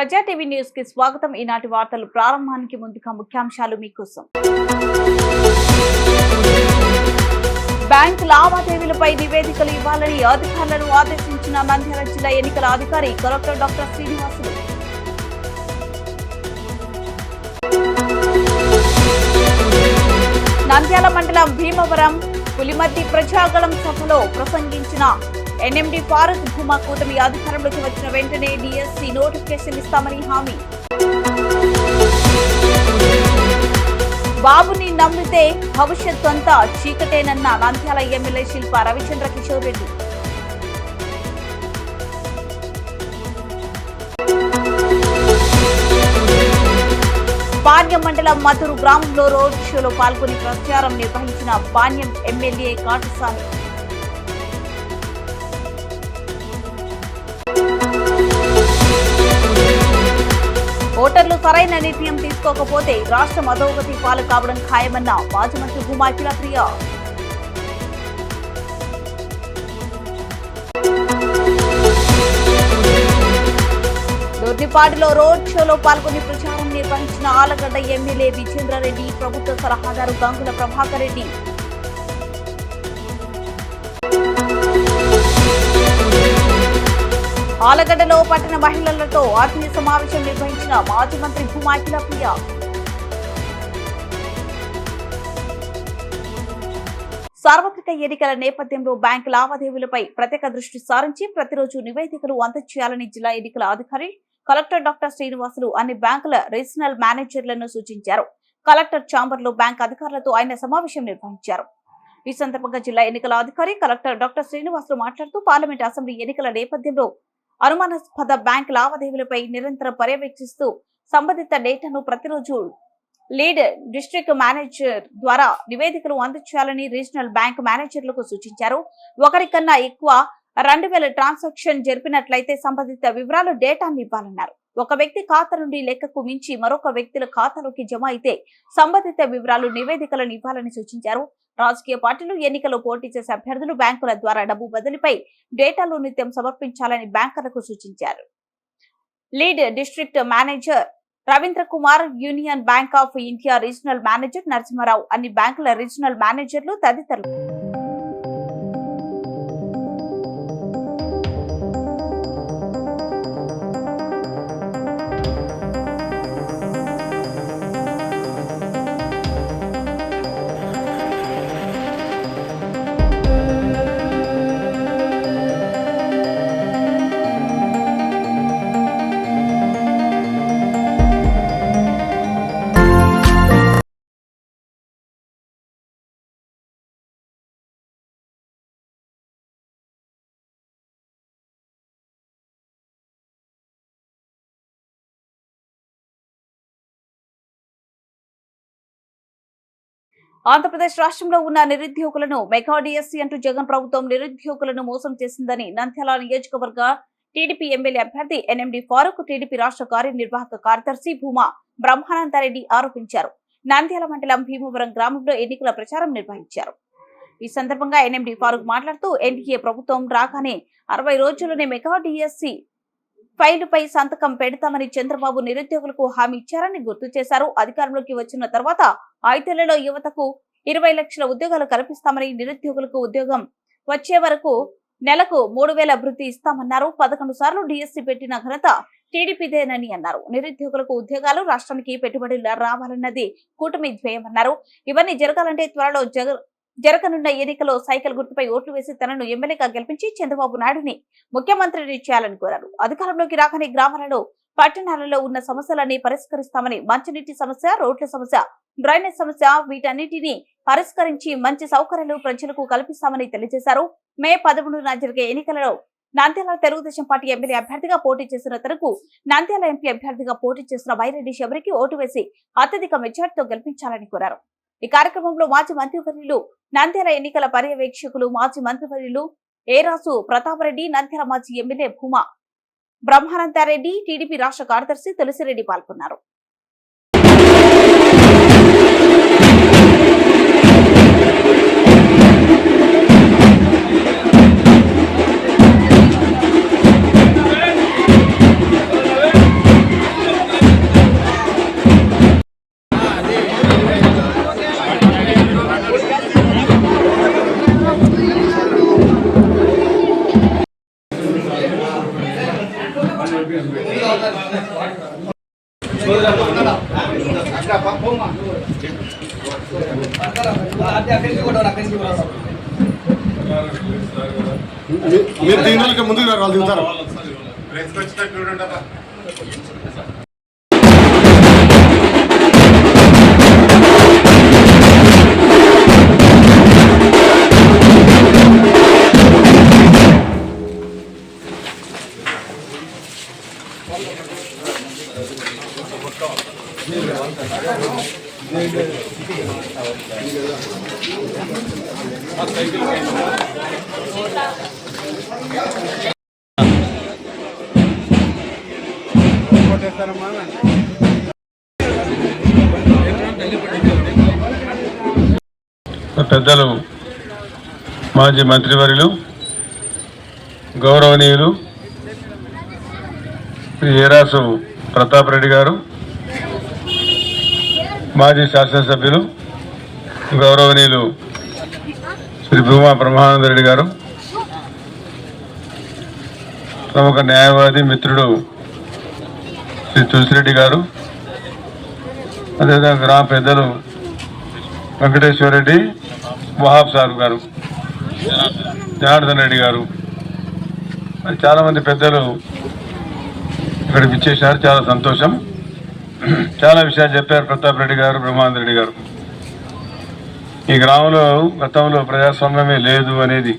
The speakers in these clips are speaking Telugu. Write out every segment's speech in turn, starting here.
ప్రజా టీవీ న్యూస్ కి స్వాగతం. ఈనాటి వార్తలు ప్రారంభానికి ముందుగా ముఖ్యాంశాలు మీకోసం. బ్యాంక్ లావాదేవీలపై నివేదికలు ఇవ్వాలని అధికారులను ఆదేశించిన నంద్యాల జిల్లా ఎన్నికల అధికారి కలెక్టర్ డాక్టర్ శ్రీనివాసులు. నంద్యాల మండలం భీమవరం పులిమర్తి ప్రజాగళం సభలో ప్రసంగించిన ఎన్ఎండి ఫారూక్ భూమా కూటమి అధికారంలోకి వచ్చిన వెంటనే డిఎస్సి నోటిఫికేషన్ ఇస్తామని హామీ. బాబుని నమ్మితే భవిష్యత్తు అంతా చీకటేనన్న నంద్యాల ఎమ్మెల్యే శిల్ప రవిచంద్ర కిషోర్ రెడ్డి. పాణ్యం మండలం మధురు గ్రామంలో రోడ్ షోలో పాల్గొని ప్రచారం నిర్వహించిన పాణ్యం ఎమ్మెల్యే కాటసాని. ఓటర్లు సరైన నిర్ణయం తీసుకోకపోతే రాష్ట్రం అధోగతి పాలు కావడం ఖాయమన్న మాజీ మంత్రి భూమా అఖిలప్రియ. దొర్నిపాడులో రోడ్ షోలో పాల్గొని ప్రచారం నిర్వహించిన ఆలగడ్డ ఎమ్మెల్యే విజేంద్రారెడ్డి, ప్రభుత్వ సలహాదారు గంగుల ప్రభాకర్ రెడ్డి. ఆలగడ్డలో పట్టణ మహిళలతో ఆత్మీయ సమావేశం నిర్వహించిన మాజీ మంత్రి భూమా అఖిలప్రియ. సార్వత్రిక ఎన్నికల నేపథ్యంలో బ్యాంకు లావాదేవీలపై ప్రత్యేక దృష్టి సారించి ప్రతిరోజు నివేదికలు అందజేయాలని జిల్లా ఎన్నికల అధికారి కలెక్టర్ డాక్టర్ శ్రీనివాసులు అన్ని బ్యాంకుల రీజనల్ మేనేజర్లను సూచించారు. కలెక్టర్ ఛాంబర్ లో బ్యాంక్ అధికారులతో ఆయన సమావేశం నిర్వహించారు. ఈ సందర్భంగా జిల్లా ఎన్నికల అధికారి కలెక్టర్ డాక్టర్ శ్రీనివాసులు మాట్లాడుతూ పార్లమెంట్ అసెంబ్లీ ఎన్నికల నేపథ్యంలో అనుమానాస్పద బ్యాంక్ లావాదేవీలపై నిరంతరం పర్యవేక్షిస్తూ సంబంధిత డేటాను ప్రతిరోజు లీడ్ డిస్ట్రిక్ట్ మేనేజర్ ద్వారా నివేదికలు అందజేయాలని రీజనల్ బ్యాంక్ మేనేజర్లకు సూచించారు. ఒకరికన్నా ఎక్కువ 2000 ట్రాన్సాక్షన్ జరిపినట్లయితే సంబంధిత వివరాలు డేటాను ఇవ్వాలన్నారు. ఒక వ్యక్తి ఖాతా నుండి లెక్కకు మించి మరొక వ్యక్తుల ఖాతాలోకి జమ అయితే సంబంధిత వివరాలు నివేదికలను ఇవ్వాలని సూచించారు. రాజకీయ పార్టీలు ఎన్నికల్లో పోటీ చేసే అభ్యర్థులు బ్యాంకుల ద్వారా డబ్బు బదిలీపై డేటాలు నిత్యం సమర్పించాలని బ్యాంకర్లకు సూచించారు. Lead district manager Ravindra Kumar, union bank of India regional manager Narasimharao, అన్ని బ్యాంకుల రీజనల్ మేనేజర్లు తదితరులు. ఆంధ్రప్రదేశ్ రాష్ట్రంలో ఉన్న నిరుద్యోగులను మెగా డిఎస్సి అంటూ జగన్ ప్రభుత్వం నిరుద్యోగులను మోసం చేసిందని నంద్యాల నియోజకవర్గ టీడీపీ ఎమ్మెల్యే అభ్యర్థి ఎన్ఎండి ఫారూక్, టీడీపీ రాష్ట్ర కార్యనిర్వాహక కార్యదర్శి భూమా బ్రహ్మానందరెడ్డి ఆరోపించారు. నంద్యాల మండలం భీమవరం గ్రామంలో ఎన్నికల ప్రచారం నిర్వహించారు. ఈ సందర్భంగా ఎన్ఎండి ఫారూక్ మాట్లాడుతూ ఎన్డీఏ ప్రభుత్వం రాగానే 60 రోజుల్లోనే మెగా డిఎస్సి ఫైలుపై సంతకం పెడతామని చంద్రబాబు నిరుద్యోగులకు హామీ ఇచ్చారని గుర్తు చేశారు. అధికారంలోకి వచ్చిన తర్వాత 5 ఏళ్లలో యువతకు 20 లక్షల ఉద్యోగాలు కల్పిస్తామని, నిరుద్యోగులకు ఉద్యోగం వచ్చే వరకు నెలకు 3000 భృతి ఇస్తామన్నారు. 11 సార్లు డిఎస్సి పెట్టిన ఘనత టీడీపీదేనని అన్నారు. నిరుద్యోగులకు ఉద్యోగాలు, రాష్ట్రానికి పెట్టుబడులు రావాలన్నది కూటమి ధ్యేయమన్నారు. ఇవన్నీ జరగాలంటే త్వరలో జరగనున్న ఎన్నికల్లో సైకిల్ గుర్తుపై ఓట్లు వేసి తనను ఎమ్మెల్యేగా గెలిపించి చంద్రబాబు నాయుడుని ముఖ్యమంత్రిని చేయాలని కోరారు. అధికారంలోకి రాగానే గ్రామాలలో, పట్టణాలలో ఉన్న సమస్యలన్నీ పరిష్కరిస్తామని, మంచినీటి సమస్య, రోడ్ల సమస్య, డ్రైనేజ్ సమస్య వీటన్నిటినీ పరిష్కరించి మంచి సౌకర్యాలు ప్రజలకు కల్పిస్తామని తెలియజేశారు. మే 11న జరిగే ఎన్నికలలో నంద్యాల తెలుగుదేశం పార్టీ ఎమ్మెల్యే అభ్యర్థిగా పోటీ చేసిన తనకు నంద్యాల ఎంపీ అభ్యర్థిగా పోటీ చేసిన వైరెడ్డి శబరికి ఓటు వేసి అత్యధిక మెజార్టీతో గెలిపించాలని కోరారు. ఈ కార్యక్రమంలో మాజీ మంత్రివర్యులు, నంద్యాల ఎన్నికల పర్యవేక్షకులు, మాజీ మంత్రివర్యులు ఏరాసు ప్రతాపరెడ్డి, నంద్యాల మాజీ ఎమ్మెల్యే భూమా బ్రహ్మానందరెడ్డి, టీడీపీ రాష్ట్ర కార్యదర్శి తులసిరెడ్డి పాల్గొన్నారు. మీరు దీనికి ముందుకు వాళ్ళు దిగుతారు. పెద్దలు మాజీ మంత్రివర్యులు గౌరవనీయులు శ్రీ ఏరాసు ప్రతాప్ రెడ్డి గారు, మాజీ శాసనసభ్యులు గౌరవనీయులు శ్రీ భూమా బ్రహ్మానంద రెడ్డి గారు, ప్రముఖ న్యాయవాది మిత్రుడు శ్రీ తులసిరెడ్డి గారు, అదేవిధంగా గ్రామ పెద్దలు వెంకటేశ్వర రెడ్డి, వహాబ్ సార్ గారు, జనార్దన్ రెడ్డి గారు, చాలామంది పెద్దలు ఇక్కడికి ఇచ్చేసారు. చాలా సంతోషం. చాలా విషయాలు చెప్పారు ప్రతాప్ రెడ్డి గారు, బ్రహ్మానంద రెడ్డి గారు. ఈ గ్రామంలో గతంలో ప్రజాస్వామ్యమే లేదు అనేది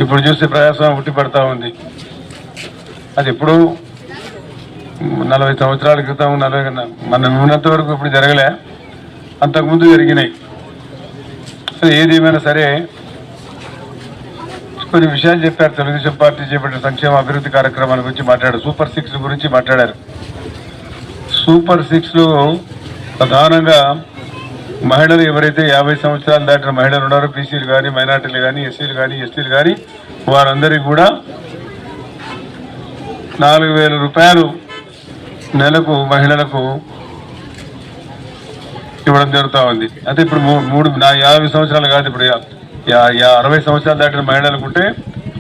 ఇప్పుడు చూస్తే ప్రజాస్వామ్యం ఉట్టిపడతా ఉంది. అది ఎప్పుడు 40 సంవత్సరాల క్రితం, మనం ఉన్నంత వరకు ఇప్పుడు జరగలే, అంతకుముందు జరిగినాయి. ఏది ఏమైనా సరే కొన్ని విషయాలు చెప్పారు. తెలుగుదేశం పార్టీ చేపట్టిన సంక్షేమ అభివృద్ధి కార్యక్రమాల గురించి మాట్లాడారు. సూపర్ 6 గురించి మాట్లాడారు. సూపర్ 6లో ప్రధానంగా మహిళలు ఎవరైతే 50 సంవత్సరాలు దాటిన మహిళలు ఉన్నారో, బీసీలు కానీ, మైనార్టీలు కానీ, ఎస్సీలు కానీ, ఎస్టీలు కానీ, వారందరికీ కూడా 4,000 రూపాయలు నెలకు మహిళలకు ఇవ్వడం జరుగుతూ ఉంది. అయితే ఇప్పుడు 50 సంవత్సరాలు కాదు, ఇప్పుడు 60 సంవత్సరాలు దాటిన మహిళలకు ఉంటే,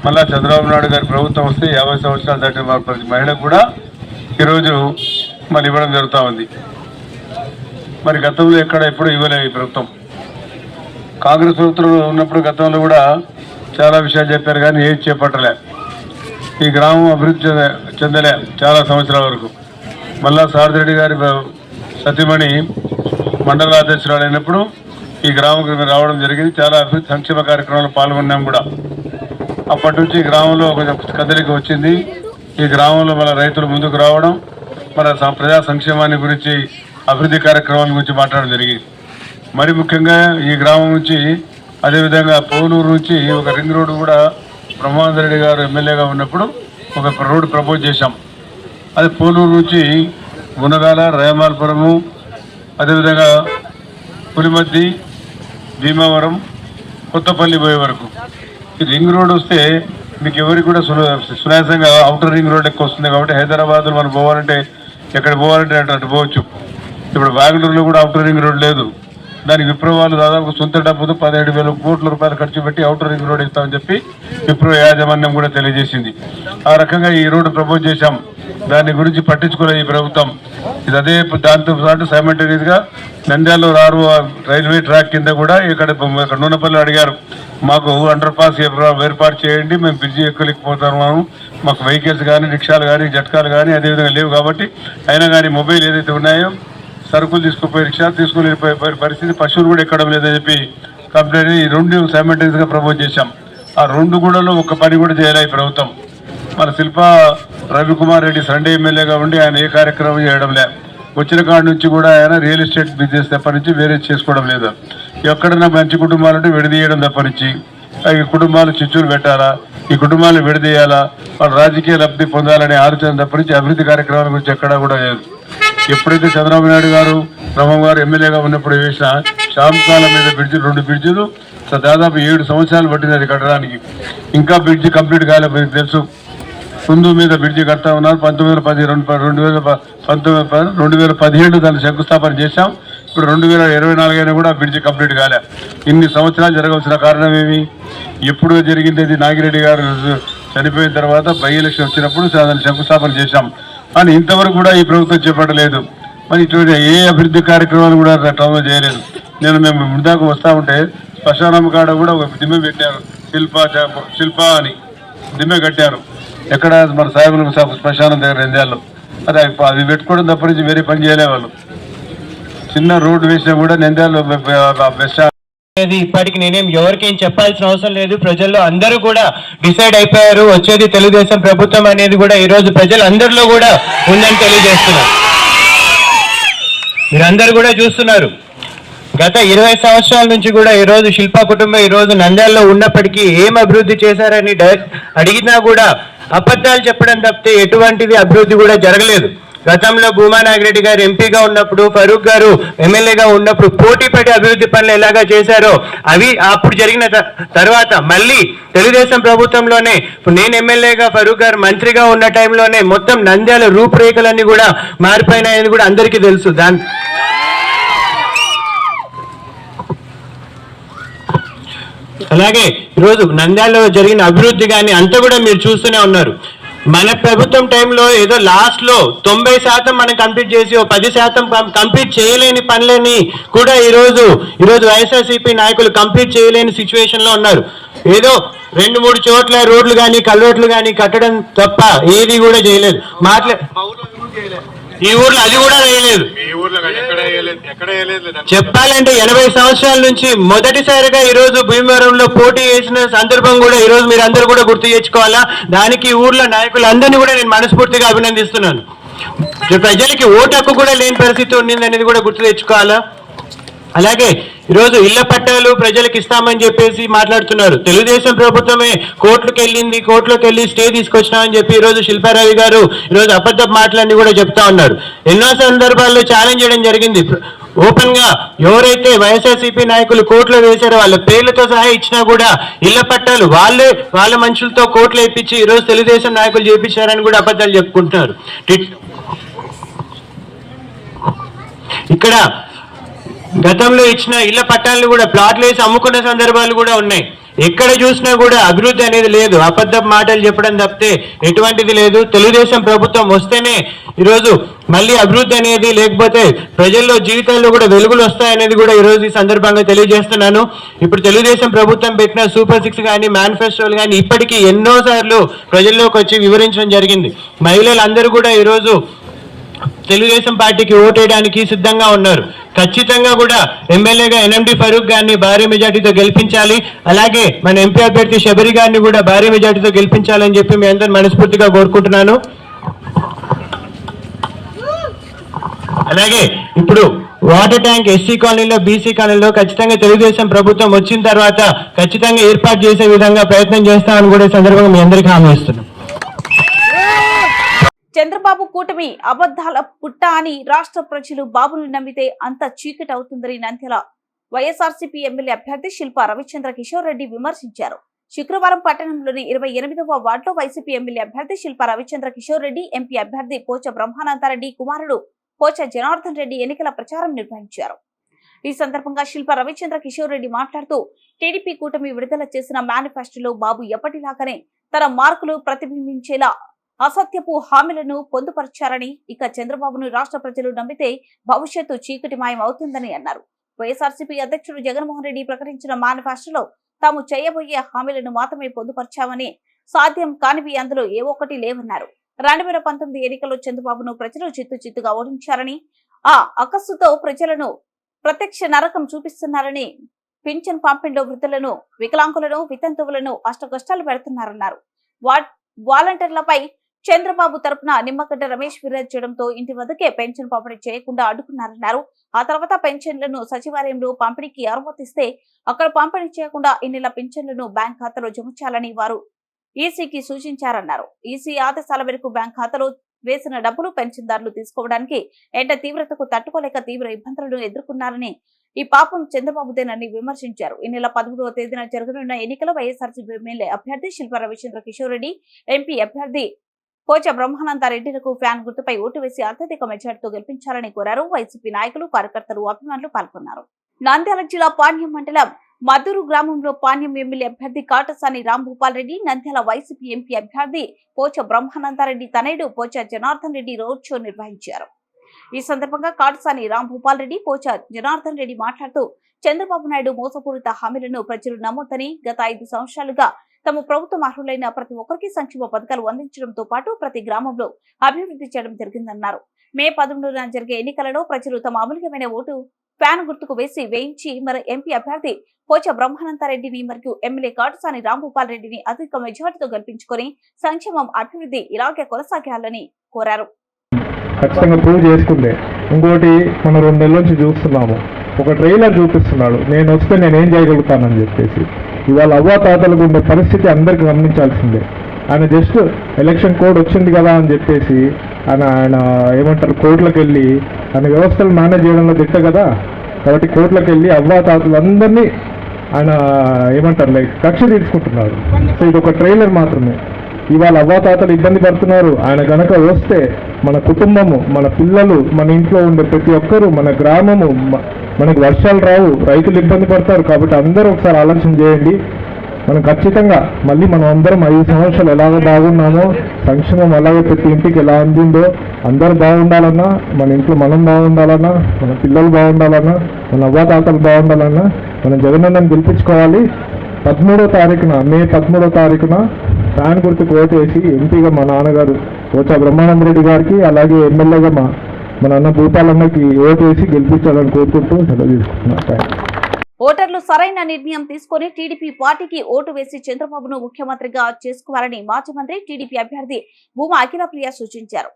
మళ్ళీ చంద్రబాబు నాయుడు గారి ప్రభుత్వం వస్తే 50 సంవత్సరాలు దాటిన ప్రతి మహిళకు కూడా ఈరోజు మరి ఇవ్వడం జరుగుతూ ఉంది. మరి గతంలో ఎప్పుడు ఇవ్వలేదు ఈ ప్రభుత్వం. కాంగ్రెస్ ప్రభుత్వం ఉన్నప్పుడు గతంలో కూడా చాలా విషయాలు చెప్పారు, కానీ ఏది చేపట్టలే. ఈ గ్రామం అభివృద్ధి చెందలే చాలా సంవత్సరాల వరకు. మళ్ళా సారథిరెడ్డి గారి సతీమణి మండల అధ్యక్షురాలు అయినప్పుడు ఈ గ్రామం రావడం జరిగింది. చాలా అభివృద్ధి సంక్షేమ కార్యక్రమాల్లో పాల్గొన్నాం కూడా. అప్పటి నుంచి ఈ గ్రామంలో కొంచెం కదలిక వచ్చింది. ఈ గ్రామంలో మన రైతులు ముందుకు రావడం, మన ప్రజా సంక్షేమాన్ని గురించి, అభివృద్ధి కార్యక్రమాల గురించి మాట్లాడడం జరిగింది. మరి ముఖ్యంగా ఈ గ్రామం నుంచి, అదేవిధంగా పోలూరు నుంచి ఒక రింగ్ రోడ్డు కూడా బ్రహ్మానంద రెడ్డి గారు ఎమ్మెల్యేగా ఉన్నప్పుడు ఒక రోడ్డు ప్రపోజ్ చేశాం. అది పోలూరు నుంచి గుణగాల, రేమాలపురము, అదేవిధంగా పులిమద్ది, భీమవరం, కొత్తపల్లి పోయే వరకు ఈ రింగ్ రోడ్ వస్తే మీకు ఎవరికి కూడా సునాయాసంగా అవుటర్ రింగ్ రోడ్ ఎక్కువ వస్తుంది. కాబట్టి హైదరాబాద్లో మనం పోవాలంటే, ఎక్కడ పోవాలంటే అటు పోవచ్చు. ఇప్పుడు బెంగళూరులో కూడా అవుటర్ రింగ్ రోడ్ లేదు. దానికి విప్రో వాళ్ళు దాదాపు సొంత డబ్బుతో 17,000 కోట్ల రూపాయలు ఖర్చు పెట్టి అవుటర్ రింగ్ రోడ్ ఇస్తామని చెప్పి విప్రో యాజమాన్యం కూడా తెలియజేసింది. ఆ రకంగా ఈ రోడ్డు ప్రపోజ్ చేశాం. దాని గురించి పట్టించుకోలేదు ఈ ప్రభుత్వం. ఇది అదే దాంతో పాటు సైమల్టేనియస్గా నంద్యాలలో రైల్వే ట్రాక్ కింద కూడా ఇక్కడ నూనెపల్లి అడిగారు, మాకు అండర్ పాస్ ఏర్పాటు చేయండి, మేము బ్రిడ్జి ఎక్కలేకపోతున్నాము, మాకు వెహికల్స్ కానీ, రిక్షాలు కానీ, జట్కాలు కానీ అదేవిధంగా లేవు. కాబట్టి అయినా కానీ మొబైల్ ఏదైతే ఉన్నాయో సరుకులు తీసుకుపోయి రిక్షా తీసుకుని వెళ్ళిపోయే పరిస్థితి, పశువులు కూడా ఎక్కడం లేదని చెప్పి కంప్లైంట్. ఈ 2 సైమల్టేనియస్గా ప్రపోజ్ చేశాం. ఆ 2 గూడలో ఒక పని కూడా చేయలే ఈ ప్రభుత్వం. మన శిల్పా రవికుమార్ రెడ్డి సండే ఎమ్మెల్యేగా ఉండి ఆయన ఏ కార్యక్రమం చేయడం లే. వచ్చిన కాడి నుంచి కూడా ఆయన రియల్ ఎస్టేట్ బిజినెస్ తప్ప నుంచి వేరే చేసుకోవడం లేదు. ఎక్కడన్నా మంచి కుటుంబాలు ఉంటే విడదీయడం తప్ప నుంచి, ఈ కుటుంబాలు చిచ్చులు పెట్టాలా, ఈ కుటుంబాలను విడదీయాలా, వాళ్ళు రాజకీయ లబ్ధి పొందాలనే ఆలోచన తప్ప నుంచి అభివృద్ధి కార్యక్రమాల గురించి ఎక్కడా కూడా లేదు. ఎప్పుడైతే చంద్రబాబు నాయుడు గారు, బ్రహ్మం గారు ఎమ్మెల్యేగా ఉన్నప్పుడు వేసిన శాంకాల మీద బ్రిడ్జిలు, 2 బ్రిడ్జిలు దాదాపు 7 సంవత్సరాలు పట్టింది అది కట్టడానికి. ఇంకా బ్రిడ్జి కంప్లీట్ కాలేదు. మీకు తెలుసు, కుందు మీద బ్రిడ్జి కడతా ఉన్నారు. 2017 దాన్ని శంకుస్థాపన చేశాం. ఇప్పుడు 2024 అయినా కూడా బ్రిడ్జి కంప్లీట్ కాలే. ఇన్ని సంవత్సరాలు జరగవలసిన కారణం ఏమి? ఎప్పుడు జరిగింది? అది నాగిరెడ్డి గారు చనిపోయిన తర్వాత బై ఎలక్షన్ వచ్చినప్పుడు దాన్ని శంకుస్థాపన చేశాం. కానీ ఇంతవరకు కూడా ఈ ప్రభుత్వం చేపట్టలేదు. మరి ఇటువంటి ఏ అభివృద్ధి కార్యక్రమాలు కూడా టౌన్లో చేయలేదు. మేము ముందాకు వస్తూ ఉంటే శ్మశానం కాడ కూడా ఒక దిమ్మె పెట్టారు, శిల్ప అని దిమ్మె కట్టారు. ఎక్కడ మన సాయిబుల శ్మశానం దగ్గర నంద్యాలలో. అది పెట్టుకోవడం తప్ప నుంచి వేరే పని చేయలే వాళ్ళు. చిన్న రోడ్డు వేసినా కూడా నంద్యాలలో బెస్ట్ అనేది ఇప్పటికి నేనేం ఎవరికేం చెప్పాల్సిన అవసరం లేదు. ప్రజల్లో అందరూ కూడా డిసైడ్ అయిపోయారు. వచ్చేది తెలుగుదేశం ప్రభుత్వం అనేది కూడా ఈ రోజు ప్రజలందరిలో కూడా ఉందని తెలియజేస్తున్నారు. మీరందరూ కూడా చూస్తున్నారు. గత 20 సంవత్సరాల నుంచి కూడా ఈ రోజు శిల్ప కుటుంబం ఈ రోజు నంద్యాలలో ఉన్నప్పటికీ ఏం అభివృద్ధి చేశారని అడిగినా కూడా అబద్ధాలు చెప్పడం తప్పితే ఎటువంటిది అభివృద్ధి కూడా జరగలేదు. గతంలో భూమా నాగిరెడ్డి గారు ఎంపీగా ఉన్నప్పుడు, ఫరూక్ గారు ఎమ్మెల్యేగా ఉన్నప్పుడు పోటీపడి అభివృద్ధి పనులు ఎలాగా చేశారో అవి అప్పుడు జరిగిన తర్వాత మళ్ళీ తెలుగుదేశం ప్రభుత్వంలోనే నేను ఎమ్మెల్యేగా, ఫరూక్ గారు మంత్రిగా ఉన్న టైంలోనే మొత్తం నంద్యాల రూపురేఖలన్నీ కూడా మారిపోయినాయని కూడా అందరికీ తెలుసు. అలాగే ఈరోజు నంద్యాలలో జరిగిన అభివృద్ధి కానీ అంతా కూడా మీరు చూస్తూనే ఉన్నారు. మన ప్రభుత్వం టైంలో ఏదో లాస్ట్ లో 90% మనం కంప్లీట్ చేసి 10% కంప్లీట్ చేయలేని పనులని కూడా ఈరోజు వైఎస్ఆర్సీపీ నాయకులు కంప్లీట్ చేయలేని సిచ్యువేషన్ లో ఉన్నారు. ఏదో 2-3 చోట్ల రోడ్లు కానీ కల్వర్ట్లు కానీ కట్టడం తప్ప ఏది కూడా చేయలేదు. ఈ ఊర్లో అది కూడా వేయలేదు. చెప్పాలంటే 80 సంవత్సరాల నుంచి మొదటిసారిగా ఈ రోజు భీమవరంలో పోటీ చేసిన సందర్భం కూడా ఈ రోజు మీరు అందరూ కూడా గుర్తు తెచ్చుకోవాలా. దానికి ఊర్లో నాయకులందరినీ కూడా నేను మనస్ఫూర్తిగా అభినందిస్తున్నాను. ప్రజలకి ఓటు హక్కు కూడా లేని పరిస్థితి ఉండింది అనేది కూడా గుర్తు తెచ్చుకోవాలా. అలాగే ఈరోజు ఇళ్ల పట్టాలు ప్రజలకు ఇస్తామని చెప్పేసి మాట్లాడుతున్నారు. తెలుగుదేశం ప్రభుత్వమే కోర్టులకు వెళ్ళి స్టే తీసుకొచ్చినామని చెప్పి ఈరోజు శిల్పారావి గారు ఈరోజు అబద్ధ మాటలన్నీ కూడా చెప్తా ఉన్నారు. ఎన్నో సందర్భాల్లో ఛాలెంజ్ చేయడం జరిగింది. ఓపెన్ గా ఎవరైతే వైఎస్ఆర్సీపీ నాయకులు కోర్టులో వేశారో వాళ్ళ పేర్లతో సహా ఇచ్చినా కూడా ఇళ్ల పట్టాలు వాళ్ళ మనుషులతో కోర్టులో ఇప్పించి ఈరోజు తెలుగుదేశం నాయకులు చేపించారని కూడా అబద్ధాలు చెప్పుకుంటున్నారు. ఇక్కడ గతంలో ఇచ్చిన ఇళ్ల పట్టాలను కూడా ప్లాట్లు వేసి అమ్ముకున్న సందర్భాలు కూడా ఉన్నాయి. ఎక్కడ చూసినా కూడా అభివృద్ధి అనేది లేదు. అబద్ధ మాటలు చెప్పడం తప్పితే ఎటువంటిది లేదు. తెలుగుదేశం ప్రభుత్వం వస్తేనే ఈరోజు మళ్ళీ అభివృద్ధి అనేది, లేకపోతే ప్రజల్లో జీవితాల్లో కూడా వెలుగులు వస్తాయనేది కూడా ఈరోజు ఈ సందర్భంగా తెలియజేస్తున్నాను. ఇప్పుడు తెలుగుదేశం ప్రభుత్వం పెట్టిన సూపర్ 6 కానీ మేనిఫెస్టోలు కానీ ఇప్పటికీ ఎన్నోసార్లు ప్రజల్లోకి వచ్చి వివరించడం జరిగింది. మహిళలందరూ కూడా ఈరోజు తెలుగుదేశం పార్టీకి ఓటేయడానికి సిద్ధంగా ఉన్నారు. ఖచ్చితంగా కూడా ఎమ్మెల్యేగా ఎన్ఎండి ఫరూక్ గారిని భారీ మెజార్టీతో గెలిపించాలి. అలాగే మన ఎంపీ అభ్యర్థి శబరి గారిని కూడా భారీ మెజార్టీతో గెలిపించాలని చెప్పి మీ అందరూ మనస్ఫూర్తిగా కోరుకుంటున్నాను. అలాగే ఇప్పుడు వాటర్ ట్యాంక్ ఎస్సీ కాలనీలో, బీసీ కాలనీలో ఖచ్చితంగా తెలుగుదేశం ప్రభుత్వం వచ్చిన తర్వాత ఖచ్చితంగా ఏర్పాటు చేసే విధంగా ప్రయత్నం చేస్తామని కూడా సందర్భంగా మీ అందరికీ హామీ ఇస్తున్నాం. చంద్రబాబు కూటమి అబద్ధాల పుట్ట అని రాష్ట్ర ప్రజలు బాబును నమ్మితే అంత చీకటి అవుతుందని నంద్యాల వైఎస్ఆర్సీపీ ఎమ్మెల్యే అభ్యర్థి శిల్ప రవిచంద్ర కిషోర్ రెడ్డి విమర్శించారు. శుక్రవారం పట్టణంలోని 28వ వార్డులో వైసీపీ ఎమ్మెల్యే అభ్యర్థి శిల్ప రవిచంద్ర కిషోర్ రెడ్డి, ఎంపీ అభ్యర్థి పోచ బ్రహ్మానందరెడ్డి కుమారుడు పోచ జనార్దన్ రెడ్డి ఎన్నికల ప్రచారం నిర్వహించారు. ఈ సందర్భంగా శిల్ప రవిచంద్ర కిషోర్ రెడ్డి మాట్లాడుతూ టీడీపీ కూటమి విడుదల చేసిన మేనిఫెస్టోలో బాబు ఎప్పటిలాగానే తన మార్కులు ప్రతిబింబించేలా అసత్యపు హామీలను పొందుపరిచారని, ఇక చంద్రబాబును రాష్ట్ర ప్రజలు నమ్మితే భవిష్యత్తు చీకటిమయం అవుతుందని అన్నారు. వైఎస్ఆర్సీపీ అధ్యక్షుడు జగన్మోహన్ రెడ్డి ప్రకటించిన మేనిఫెస్టోలో తాము చేయబోయే హామీలను మాత్రమే పొందుపరిచామని, సాధ్యం కానివి అందులో ఏ ఒక్కటి లేవన్నారు. 2019 ఎన్నికల్లో చంద్రబాబును ప్రజలు చిత్తుగా ఓడించారని, ఆ అకస్సుతో ప్రజలను ప్రత్యక్ష నరకం చూపిస్తున్నారని, పింఛన్ పంపిణీలో వృద్ధులను, వికలాంగులను, వితంతువులను అష్టకష్టాలు పెడుతున్నారన్నారు. వాలంటీర్లపై చంద్రబాబు తరపున నిమ్మగడ్డ రమేష్ ఫిర్యాదు చేయడంతో ఇంటి వద్దకే పెన్షన్ పంపిణీ చేయకుండా అడ్డుకున్నారన్నారు. ఆ తర్వాత పెన్షన్లను సచివాలయంలో పంపిణీకి అనుమతిస్తే అక్కడ పంపిణీ చేయకుండా ఈ నెల పెన్షన్లను బ్యాంక్ ఖాతాలో జమ చేయాలని వారు ఈసీకి సూచించారన్నారు. ఈసీ ఆదేశాల మేరకు బ్యాంక్ ఖాతాలో వేసిన డబ్బులు పెన్షన్దారులు తీసుకోవడానికి ఎండ తీవ్రతకు తట్టుకోలేక తీవ్ర ఇబ్బందులను ఎదుర్కొన్నారని, ఈ పాపం చంద్రబాబుదేనని విమర్శించారు. ఈ నెల 13వ తేదీన జరగనున్న ఎన్నికల్లో వైఎస్ఆర్సీపీ ఎమ్మెల్యే అభ్యర్థి శిల్ప రవిచంద్ర కిషోర్ రెడ్డి, ఎంపీ అభ్యర్థి పోచ బ్రహ్మానందరెడ్డిలకు ఫ్యాన్ గుర్తుపై ఓటు వేసి అత్యధిక మెజార్టీతో గెలిపించాలని కోరారు. వైసీపీ నాయకులు, కార్యకర్తలు, అభిమానులు పాల్గొన్నారు. నంద్యాల జిల్లా పాణ్యం మండలం మద్దూరు గ్రామంలో పాణ్యం ఎమ్మెల్యే అభ్యర్థి కాటసాని రాంభూపాల్ రెడ్డి, నంద్యాల వైసీపీ ఎంపీ అభ్యర్థి పోచ బ్రహ్మానందరెడ్డి తనయుడు పోచ జనార్దన్ రెడ్డి రోడ్ షో నిర్వహించారు. ఈ సందర్భంగా కాటసాని రాంభూపాల్ రెడ్డి, పోచ జనార్దన్ రెడ్డి మాట్లాడుతూ చంద్రబాబు నాయుడు మోసపూరిత హామీలను ప్రజలు నమ్మొద్దని గత 5 సంవత్సరాలుగా తమ ప్రభుత్వం అర్హులైన ప్రతి ఒక్కరికి సంక్షేమ పథకాలు అందించడంతో పాటు ప్రతి గ్రామంలో అభివృద్ధి చేయడం జరిగిందన్నారు. మే 11న జరిగే ఎన్నికలలో ప్రజలు తమ అమూల్యమైన ఓటు ఫ్యాన్ గుర్తుకు వేయించి మరి ఎంపీ అభ్యర్థి పోచా బ్రహ్మానందరెడ్డిని మరియు ఎమ్మెల్యే కాటసాని రాంభూపాల్ రెడ్డిని అధిక మెజార్టీతో గెలిపించుకొని సంక్షేమం అభివృద్ధి ఇలాగే కొనసాగాలని కోరారు. ఖచ్చితంగా ప్రూవ్ చేసుకుందే. ఇంకోటి మనం 2 నెలల నుంచి చూస్తున్నాము, ఒక ట్రైలర్ చూపిస్తున్నాడు నేను వస్తే నేనేం చేయగలుగుతానని చెప్పేసి. ఇవాళ అవ్వాతాతలకు ఉండే పరిస్థితి అందరికీ గమనించాల్సిందే. ఆయన జస్ట్ ఎలక్షన్ కోడ్ వచ్చింది కదా అని చెప్పేసి ఆయన ఏమంటారు కోర్టులకు వెళ్ళి ఆయన వ్యవస్థలు మేనేజ్ చేయడంలో దిట్ట కదా, కాబట్టి కోర్టులకు వెళ్ళి అవ్వాతాతలందరినీ ఆయన ఏమంటారు కక్ష తీసుకుంటున్నారు. సో ఇది ఒక ట్రైలర్ మాత్రమే. ఇవాళ అవ్వాతాతలు ఇబ్బంది పడుతున్నారు. ఆయన కనుక వస్తే మన కుటుంబము, మన పిల్లలు, మన ఇంట్లో ఉండే ప్రతి ఒక్కరు, మన గ్రామము, మనకు వర్షాలు రావు, రైతులు ఇబ్బంది పడతారు. కాబట్టి అందరూ ఒకసారి ఆలోచన చేయండి. మనం ఖచ్చితంగా మళ్ళీ మనం అందరం 5 సంవత్సరాలు ఎలాగ బాగున్నామో, సంక్షేమం అలాగే ప్రతి ఇంటికి ఎలా అందిందో అందరూ బాగుండాలన్నా, మన ఇంట్లో మనం బాగుండాలన్నా, మన పిల్లలు బాగుండాలన్నా, మన అవ్వాతాతలు బాగుండాలన్నా మనం జగనన్నను గెలిపించుకోవాలి. 13వ తారీఖున మే 13వ తారీఖున ఫ్యాన్ గుర్తుకు ఓటేసి ఎంపీగా మా నాన్నగారు పోచా బ్రహ్మానందరెడ్డి గారికి, అలాగే ఎమ్మెల్యేగా మన అన్న భూపాలన్నకి ఓటేసి గెలిపించాలని కోరుకుంటూ సెలవు తీసుకుంటున్నాను. ఓటర్లు సరైన నిర్ణయం తీసుకుని టీడీపీ పార్టీకి ఓటు వేసి చంద్రబాబును ముఖ్యమంత్రిగా చేసుకోవాలని మాజీ మంత్రి టీడీపీ అభ్యర్థి భూమా అఖిలప్రియ సూచించారు.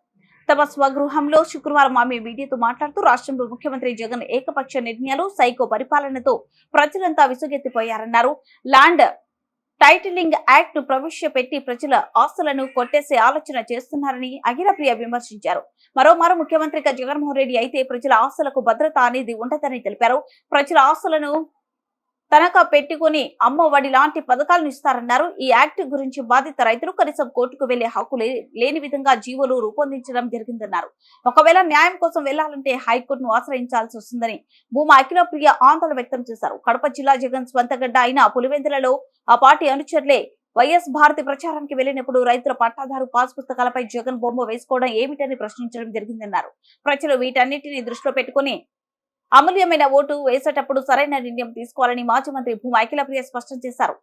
తమ స్వగృహంలో శుక్రవారం ఆమె మీడియాతో మాట్లాడుతూ రాష్ట్రంలో ముఖ్యమంత్రి జగన్ ఏకపక్ష నిర్ణయాలు, సైకో పరిపాలనతో ప్రజలంతా విసుగెత్తిపోయారన్నారు. ల్యాండ్ టైటిలింగ్ యాక్ట్ ను ప్రవేశపెట్టి ప్రజల ఆస్తులను కొట్టేసే ఆలోచన చేస్తున్నారని అఖిలప్రియ విమర్శించారు. మరోమారు ముఖ్యమంత్రిగా జగన్మోహన్ రెడ్డి అయితే ప్రజల ఆస్తులకు భద్రత అనేది ఉండదని తెలిపారు. ప్రజల ఆస్తులను తనఖా పెట్టుకుని అమ్మ ఒడి లాంటి పథకాలను ఇస్తారన్నారు. ఈ యాక్ట్ గురించి బాధిత రైతులు కనీసం కోర్టుకు వెళ్లే హక్కు లేని విధంగా జీవోలు రూపొందించడం జరిగిందన్నారు. ఒకవేళ న్యాయం కోసం వెళ్లాలంటే హైకోర్టును ఆశ్రయించాల్సి వస్తుందని భూమా అఖిలప్రియ ఆందోళన వ్యక్తం చేశారు. కడప జిల్లా జగన్ స్వంతగడ్డ అయిన పులివెందులలో ఆ పార్టీ అనుచరులే వైఎస్ భారతి ప్రచారానికి వెళ్లినప్పుడు రైతుల పట్టాదారు పాస్ పుస్తకాలపై జగన్ బొమ్మ వేసుకోవడం ఏమిటని ప్రశ్నించడం జరిగిందన్నారు. ప్రజలు వీటన్నిటిని దృష్టిలో పెట్టుకుని అమూల్యమైన ఓటు వేసేటప్పుడు సరైన నిర్ణయం తీసుకోవాలని మాజీ మంత్రి భూమా అఖిలప్రియ స్పష్టం చేశారు.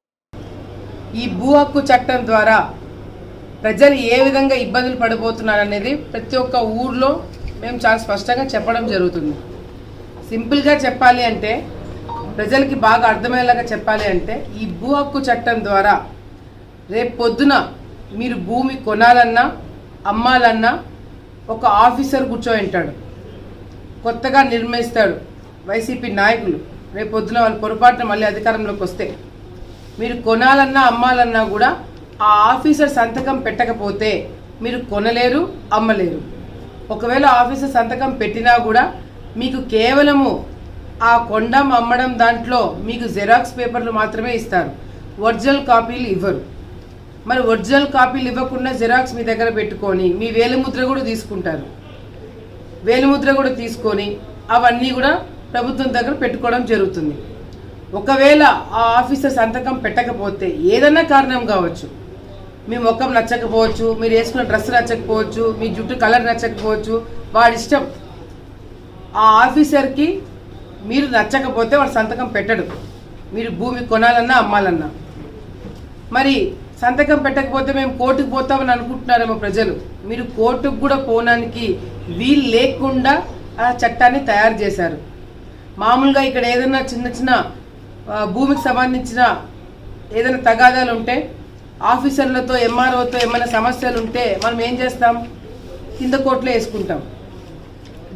ఈ భూ హక్కు చట్టం ద్వారా ప్రజలు ఏ విధంగా ఇబ్బందులు పడిపోతున్నారనేది ప్రతి ఒక్క ఊర్లో మేము చాలా స్పష్టంగా చెప్పడం జరుగుతుంది. సింపుల్గా చెప్పాలి అంటే, ప్రజలకి బాగా అర్థమయ్యేలాగా చెప్పాలి అంటే, ఈ భూ హక్కు చట్టం ద్వారా రేపు పొద్దున మీరు భూమి కొనాలన్నా అమ్మాలన్నా ఒక ఆఫీసర్ కూర్చోంటాడు, కొత్తగా నిర్ణయిస్తాడు వైసీపీ నాయకులు. రేపు పొద్దున వాళ్ళు పొరపాటున మళ్ళీ అధికారంలోకి వస్తే మీరు కొనాలన్నా అమ్మాలన్నా కూడా ఆ ఆఫీసర్ సంతకం పెట్టకపోతే మీరు కొనలేరు, అమ్మలేరు. ఒకవేళ ఆఫీసర్ సంతకం పెట్టినా కూడా మీకు కేవలము ఆ కొండం అమ్మడం దాంట్లో మీకు జెరాక్స్ పేపర్లు మాత్రమే ఇస్తారు, ఒరిజినల్ కాపీలు ఇవ్వరు. మరి ఒరిజినల్ కాపీలు ఇవ్వకుండా జెరాక్స్ మీ దగ్గర పెట్టుకొని మీ వేలిముద్ర కూడా తీసుకుంటారు. వేలిముద్ర కూడా తీసుకొని అవన్నీ కూడా ప్రభుత్వం దగ్గర పెట్టుకోవడం జరుగుతుంది. ఒకవేళ ఆ ఆఫీసర్ సంతకం పెట్టకపోతే ఏదైనా కారణం కావచ్చు, మీ ముఖం నచ్చకపోవచ్చు, మీరు వేసుకున్న డ్రెస్ నచ్చకపోవచ్చు, మీ జుట్టు కలర్ నచ్చకపోవచ్చు, వాడి ఇష్టం. ఆ ఆఫీసర్కి మీరు నచ్చకపోతే వాడు సంతకం పెట్టడు, మీరు భూమి కొనాలన్నా అమ్మాలన్నా. మరి సంతకం పెట్టకపోతే మేము కోర్టుకు పోతామని అనుకుంటున్నారేమో ప్రజలు. మీరు కోర్టుకు కూడా పోవడానికి వీలు లేకుండా ఆ చట్టాన్ని తయారు చేశారు. మామూలుగా ఇక్కడ ఏదైనా చిన్న చిన్న భూమికి సంబంధించిన ఏదైనా తగాదాలు ఉంటే, ఆఫీసర్లతో ఎంఆర్ఓతో ఏమైనా సమస్యలు ఉంటే మనం ఏం చేస్తాం, కింద కోర్టులో వేసుకుంటాం.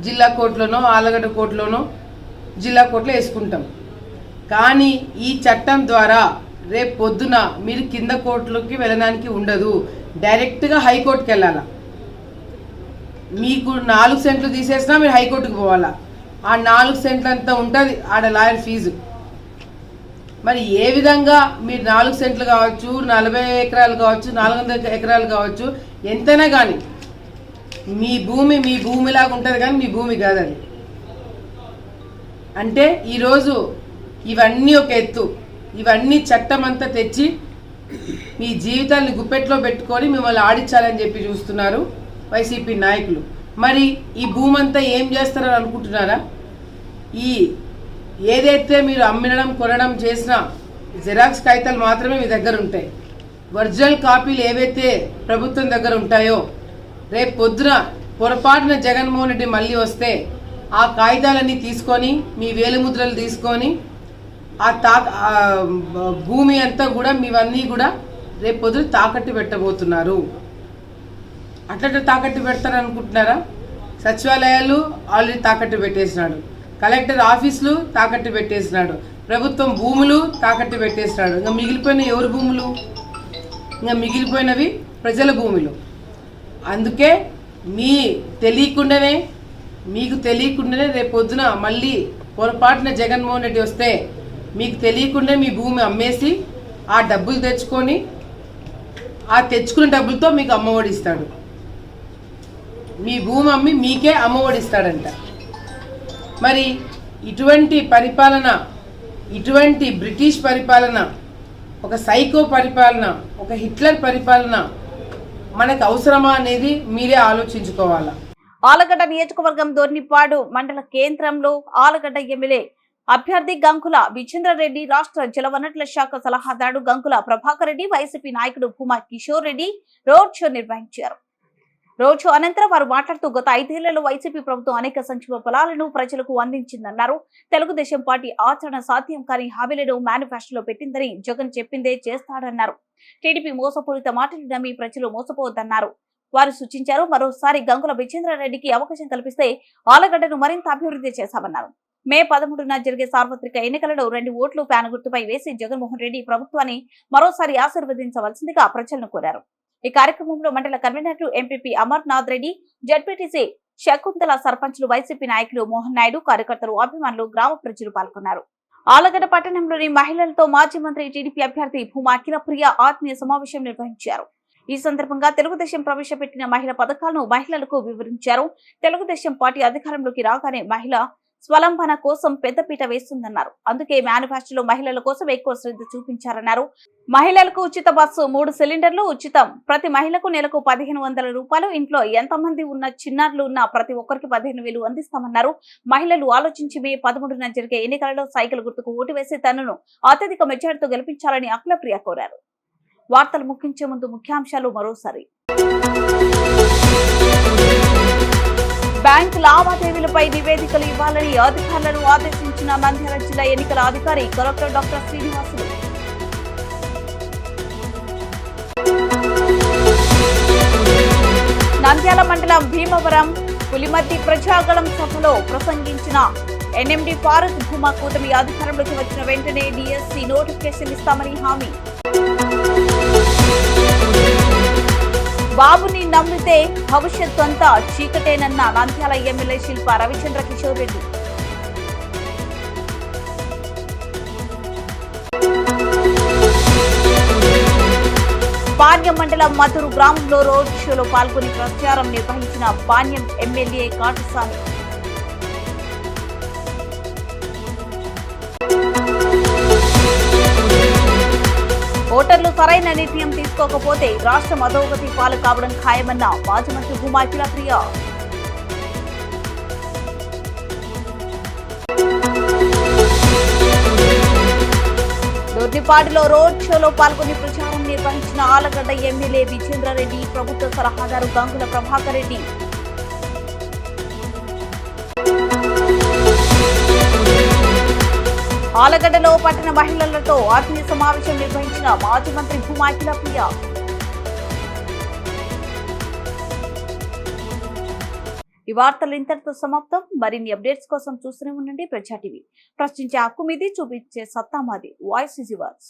జిల్లా కోర్టులోనో ఆలగడ్డ కోర్టులోనో జిల్లా కోర్టులో వేసుకుంటాం. కానీ ఈ చట్టం ద్వారా రేపు పొద్దున మీరు కింద కోర్టులోకి వెళ్ళడానికి ఉండదు, డైరెక్ట్గా హైకోర్టుకి వెళ్ళాలా. మీకు 4 సెంట్లు తీసేసినా మీరు హైకోర్టుకు పోవాలా. ఆ 4 సెంట్లు అంతా ఉంటుంది ఆడ లాయర్ ఫీజు. మరి ఏ విధంగా మీరు 4 సెంట్లు కావచ్చు, 40 ఎకరాలు కావచ్చు, 400 ఎకరాలు కావచ్చు, ఎంతైనా కానీ మీ భూమిలాగా ఉంటుంది, కానీ మీ భూమి కాదు అది. అంటే ఈరోజు ఇవన్నీ ఒక ఎత్తు, ఇవన్నీ చట్టం అంతా తెచ్చి మీ జీవితాన్ని గుప్పెట్లో పెట్టుకొని మిమ్మల్ని ఆడించాలని చెప్పి చూస్తున్నారు వైసీపీ నాయకులు. మరి ఈ భూమి అంతా ఏం చేస్తారని అనుకుంటున్నారా? ఈ ఏదైతే మీరు అమ్మడం కొనడం చేసినా జిరాక్స్ కాగితాలు మాత్రమే మీ దగ్గర ఉంటాయి. ఒరిజినల్ కాపీలు ఏవైతే ప్రభుత్వం దగ్గర ఉంటాయో రేపు పొద్దున పొరపాటున జగన్మోహన్ రెడ్డి మళ్ళీ వస్తే ఆ కాగితాలన్నీ తీసుకొని మీ వేలిముద్రలు తీసుకొని ఆ భూమి అంతా కూడా మీవన్నీ కూడా రేపు పొద్దున తాకట్టు పెట్టబోతున్నారు. అట్లా తాకట్టు పెడతారు అనుకుంటున్నారా? సచివాలయాలు ఆల్రెడీ తాకట్టు పెట్టేసినాడు, కలెక్టర్ ఆఫీసులు తాకట్టు పెట్టేసినాడు, ప్రభుత్వం భూములు తాకట్టు పెట్టేసినాడు. ఇంకా మిగిలిపోయిన ఎవరి భూములు? ఇంకా మిగిలిపోయినవి ప్రజల భూములు. అందుకే మీకు తెలియకుండానే రేపు పొద్దున మళ్ళీ పొరపాటున జగన్మోహన్ రెడ్డి వస్తే మీకు తెలియకుండా మీ భూమి అమ్మేసి ఆ డబ్బులు తెచ్చుకొని ఆ తెచ్చుకున్న డబ్బులతో మీకు అమ్మఒడి ఇస్తాడు. మీ భూమి అమ్మి మీకే అమ్మఒడి ఇస్తాడంట. మరి ఇటువంటి పరిపాలన, ఇటువంటి బ్రిటిష్ పరిపాలన, ఒక సైకో పరిపాలన, ఒక హిట్లర్ పరిపాలన మనకు అవసరమా అనేది మీరే ఆలోచించుకోవాలా. ఆలగడ్డ నియోజకవర్గం దొర్నిపాడు మండల కేంద్రంలో ఆలగడ్డ ఎమ్మెల్యే అభ్యర్థి గంగుల విజేంద్రరెడ్డి, రాష్ట్ర జలవనరుల శాఖ సలహాదారు గంగుల ప్రభాకర్ రెడ్డి, వైసీపీ నాయకుడు భూమా కిషోర్ రెడ్డి రోడ్ షో నిర్వహించారు. రోడ్ షో అనంతరం వారు మాట్లాడుతూ గత 5 ఏళ్లలో వైసీపీ ప్రభుత్వం అనేక సంక్షేమ ఫలాలను ప్రజలకు అందించిందన్నారు. తెలుగుదేశం పార్టీ ఆచరణ సాధ్యం కాని హామీలను మేనిఫెస్టోలో పెట్టిందని జగన్ చెప్పిందే చేస్తాడన్నారు. టీడీపీ మోసపూరిత మాటలు నమ్మి ప్రజలు మోసపోవద్దన్నారు. వారు సూచించారు. మరోసారి గంగుల విజేంద్రరెడ్డికి అవకాశం కల్పిస్తే ఆలగడ్డను మరింత అభివృద్ధి చేశామన్నారు. మే 13న జరిగే సార్వత్రిక ఎన్నికలలో 2 ఓట్లు ఫ్యాన్ గుర్తుపై వేసి జగన్మోహన్ రెడ్డి ప్రభుత్వాన్ని మరోసారి ఆశీర్వదించవలసిందిగా ప్రజలను కోరారు. ఈ కార్యక్రమంలో మండల కన్వీనర్లు ఎంపీపీ అమర్నాథ్ రెడ్డి, జడ్పీటీసీ శకుంతల, సర్పంచ్లు, వైసీపీ నాయకులు మోహన్ నాయుడు, కార్యకర్తలు, అభిమానులు, గ్రామ ప్రజలు పాల్గొన్నారు. ఆలగడ్డ పట్టణంలోని మహిళలతో మాజీ మంత్రి టీడీపీ అభ్యర్థి భూమా అఖిలప్రియ ఆత్మీయ సమావేశం నిర్వహించారు. ఈ సందర్భంగా తెలుగుదేశం ప్రవేశపెట్టిన మహిళా పథకాలను మహిళలకు వివరించారు. తెలుగుదేశం పార్టీ అధికారంలోకి రాగానే మహిళా స్వలంబన కోసం పెద్దపీట వేస్తుందన్నారు. అందుకే మేనిఫెస్టోలో మహిళల కోసం ఎక్కువ శ్రద్ధ చూపించారన్నారు. మహిళలకు ఉచిత బస్సు, 3 సిలిండర్లు ఉచితం, ప్రతి మహిళకు నెలకు 1500 రూపాయలు, ఇంట్లో ఎంతమంది ఉన్న చిన్నారులు ఉన్న ప్రతి ఒక్కరికి 15,000 అందిస్తామన్నారు. మహిళలు ఆలోచించి మే 13న జరిగే ఎన్నికలలో సైకిల్ గుర్తుకు ఓటు వేసి తనను అత్యధిక మెజార్టీతో గెలిపించాలని అఖిలప్రియ కోరారు. వార్తలు ముగించే ముందు ముఖ్యాంశాలు మరోసారి. బ్యాంక్ లావాదేవీలపై నివేదికలు ఇవ్వాలని అధికారులను ఆదేశించిన నంద్యాల జిల్లా ఎన్నికల అధికారి కలెక్టర్ డాక్టర్ శ్రీనివాసులు. నంద్యాల మండలం భీమవరం పులిమర్తి ప్రజాగళం సభలో ప్రసంగించిన ఎన్ఎండి ఫారూక్, భూమా కూటమి అధికారంలోకి వచ్చిన వెంటనే డిఎస్సి నోటిఫికేషన్ ఇస్తామని హామీ. బాబుని నమ్మితే భవిష్యత్తు అంతా చీకటేనన్న నంద్యాల ఎమ్మెల్యే శిల్ప రవిచంద్ర కిషోర్ రెడ్డి. పాణ్యం మండలం మధురు గ్రామంలో రోడ్ షోలో పాల్గొని ప్రచారం నిర్వహించిన పాణ్యం ఎమ్మెల్యే కాటసాని. ఓటర్లు సరైన నిర్ణయం తీసుకోకపోతే రాష్ట్రం అధోగతి పాలు కావడం ఖాయమన్న మాజీ మంత్రి భూమా అఖిలప్రియ. దొర్నిపాడులో రోడ్ షోలో పాల్గొని ప్రచారం నిర్వహించిన ఆలగడ్డ ఎమ్మెల్యే విజేంద్రరెడ్డి, ప్రభుత్వ సలహాదారు గంగుల ప్రభాకర్ రెడ్డి. ఆలగడ్డలో పట్టణ మహిళలతో ఆత్మీయ సమావేశం నిర్వహించిన మాజీ మంత్రి భూమా అఖిలప్రియ. ఈ వార్తలు ఇంతటితో సమాప్తం. మరిన్ని అప్డేట్స్ కోసం చూస్తూనే ఉండండి ప్రజా టీవీ. ప్రశ్నించే హక్కు మీది, చూపించే సత్తా మాది. Voice is yours.